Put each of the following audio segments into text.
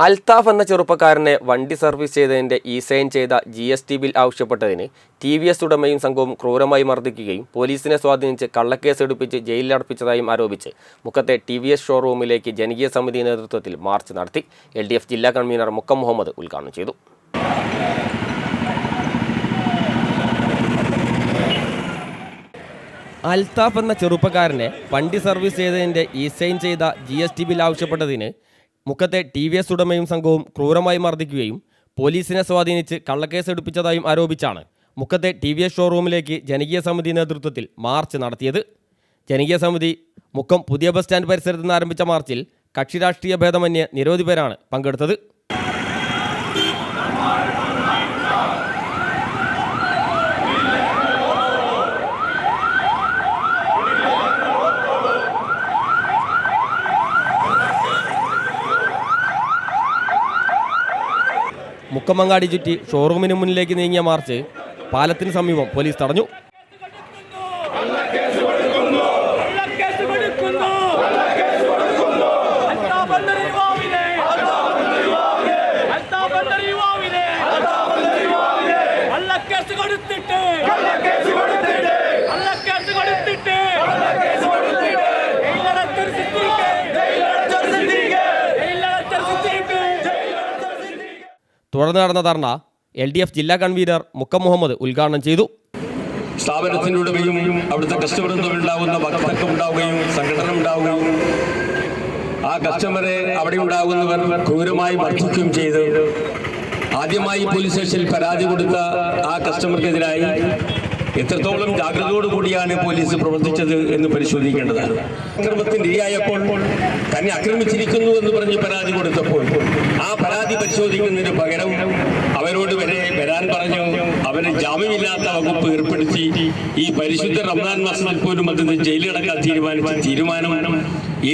അൽത്താഫ് എന്ന ചെറുപ്പക്കാരനെ വണ്ടി സർവീസ് ചെയ്തതിൻ്റെ സൈൻ ചെയ്ത GST ബിൽ ആവശ്യപ്പെട്ടതിന് TVS ഉടമയും സംഘവും ക്രൂരമായി മർദ്ദിക്കുകയും പോലീസിനെ സ്വാധീനിച്ച് കള്ളക്കേസ് എടുപ്പിച്ച് ജയിലിലടപ്പിച്ചതായും ആരോപിച്ച് മുക്കത്തെ TVS ഷോറൂമിലേക്ക് ജനകീയ സമിതി നേതൃത്വത്തിൽ മാർച്ച് നടത്തി. LDF ജില്ലാ കൺവീനർ മുക്കം മുഹമ്മദ് ഉദ്ഘാടനം ചെയ്തു. അൽത്താഫ് എന്ന ചെറുപ്പക്കാരനെ വണ്ടി സർവീസ് ചെയ്തതിൻ്റെ സൈൻ ചെയ്ത GST ബിൽ ആവശ്യപ്പെട്ടതിന് മുക്കത്തെ TVS ഉടമയും സംഘവും ക്രൂരമായി മർദ്ദിക്കുകയും പോലീസിനെ സ്വാധീനിച്ച് കള്ളക്കേസ് എടുപ്പിച്ചതായും ആരോപിച്ചാണ് മുക്കത്തെ TVS ഷോറൂമിലേക്ക് ജനകീയ സമിതി നേതൃത്വത്തിൽ മാർച്ച് നടത്തിയത്. ജനകീയ സമിതി മുക്കം പുതിയ ബസ് സ്റ്റാൻഡ് പരിസരത്ത് നിന്ന് ആരംഭിച്ച മാർച്ചിൽ കക്ഷി രാഷ്ട്രീയ ഭേദമന്യേ നിരവധി പേരാണ് പങ്കെടുത്തത്. മുക്കമങ്ങാടി ചുറ്റി ഷോറൂമിന് മുന്നിലേക്ക് നീങ്ങിയ മാർച്ച് പാലത്തിന് സമീപം പോലീസ് തടഞ്ഞു. തുടർന്ന് നടന്ന ധർണ LDF ജില്ലാ കൺവീനർ മുക്കം മുഹമ്മദ് ഉദ്ഘാടനം ചെയ്തു. സ്ഥാപനത്തിനുടമയും അവിടുത്തെ കസ്റ്റമറും തമ്മിലുണ്ടാകുന്ന വക്തത്വം ഉണ്ടാവുകയും സംഘടന ഉണ്ടാവുകയും ആ കസ്റ്റമറെ അവിടെ ഉണ്ടാകുന്നവർ ക്രൂരമായി മർദ്ദിക്കുകയും ചെയ്ത് ആദ്യമായി പോലീസ് സ്റ്റേഷനിൽ പരാതി കൊടുത്ത ആ കസ്റ്റമർക്കെതിരായി എത്രത്തോളം ജാഗ്രതയോടുകൂടിയാണ് പോലീസ് പ്രവർത്തിച്ചത് എന്ന് പരിശോധിക്കേണ്ടതാണ്. അക്രമത്തിന് ഇരയായപ്പോൾ തന്നെ ആക്രമിച്ചിരിക്കുന്നു എന്ന് പറഞ്ഞ് പരാതി കൊടുത്തപ്പോൾ ആ പരാതി പരിശോധിക്കുന്നതിന് പകരം അവരോട് വരാൻ പറഞ്ഞു അവരെ ജാമ്യമില്ലാത്ത വകുപ്പ് ഏർപ്പെടുത്തി ഈ പരിശുദ്ധ റമദാൻ മാസത്തിൽ പോലും അത് ജയിലിലടക്കാൻ തീരുമാനം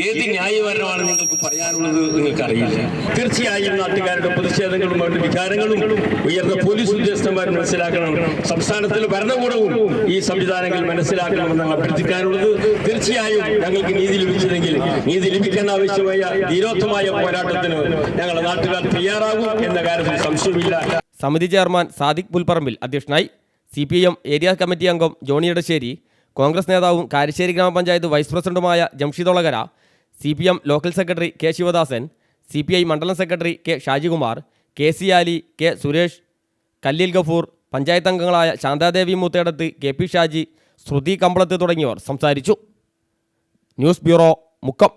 ഏത് ന്യായപരമാണ് നിങ്ങൾക്ക് പറയാനുള്ളത് നിങ്ങൾക്കറിയില്ല. തീർച്ചയായും നാട്ടുകാരുടെ പ്രതിഷേധങ്ങളും അവരുടെ വികാരങ്ങളും ഉയർന്ന പോലീസ് ഉദ്യോഗസ്ഥന്മാർ മനസ്സിലാക്കണം. സംസ്ഥാനത്തിലെ ഭരണകൂടവും ഈ സംവിധാനങ്ങൾ മനസ്സിലാക്കണമെന്നാണ് അഭ്യർത്ഥിക്കാനുള്ളത്. തീർച്ചയായും ഞങ്ങൾക്ക് നീതി ലഭിച്ചില്ലെങ്കിൽ നീതി ലഭിക്കാൻ ആവശ്യമായ ധീരോത്തമായ പോരാട്ടത്തിന് ഞങ്ങളുടെ നാട്ടുകാർ തയ്യാറാകും എന്ന കാര്യത്തിൽ സംശയമില്ല. സമിതി ചെയർമാൻ സാദിഖ് പുൽപ്പറമ്പിൽ അധ്യക്ഷനായി. CPM ഏരിയ കമ്മിറ്റി അംഗം ജോണി എടശ്ശേരി, കോൺഗ്രസ് നേതാവും കാരശ്ശേരി ഗ്രാമപഞ്ചായത്ത് വൈസ് പ്രസിഡന്റുമായ Jamsheed Olakara, CPM local secretary K Sivadasan, CPI മണ്ഡലം സെക്രട്ടറി K ഷാജികുമാർ, KC ആലി, K സുരേഷ്, കല്ലീൽ ഗഫൂർ, പഞ്ചായത്ത് അംഗങ്ങളായ ശാന്താദേവി മൂത്തേടത്ത്, KP ഷാജി, ശ്രുതി കമ്പളത്ത് തുടങ്ങിയവർ സംസാരിച്ചു. News bureau, Mukkam.